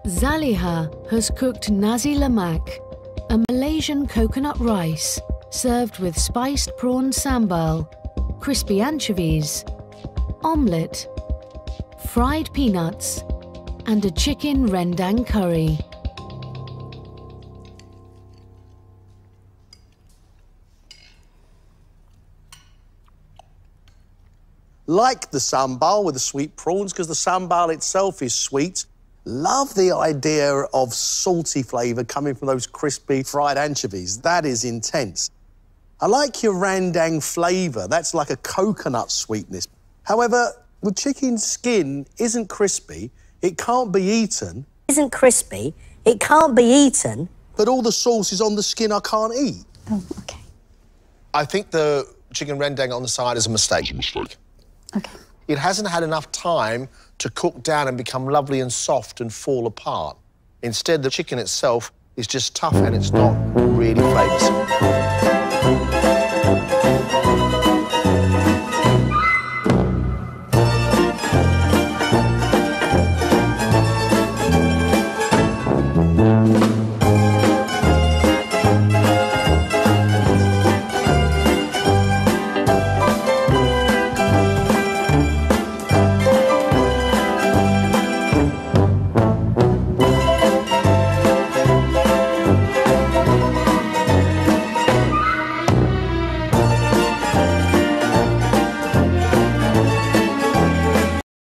Zaliha has cooked nasi lemak, a Malaysian coconut rice served with spiced prawn sambal, crispy anchovies, omelette, fried peanuts, and a chicken rendang curry. Like the sambal with the sweet prawns, because the sambal itself is sweet. Love the idea of salty flavour coming from those crispy fried anchovies. That is intense. I like your rendang flavour. That's like a coconut sweetness. However, the chicken skin isn't crispy. It can't be eaten. Isn't crispy. It can't be eaten. But all the sauce is on the skin I can't eat. Oh, OK. I think the chicken rendang on the side is a mistake. OK. It hasn't had enough time to cook down and become lovely and soft and fall apart. Instead, the chicken itself is just tough and it's not really flavoursome.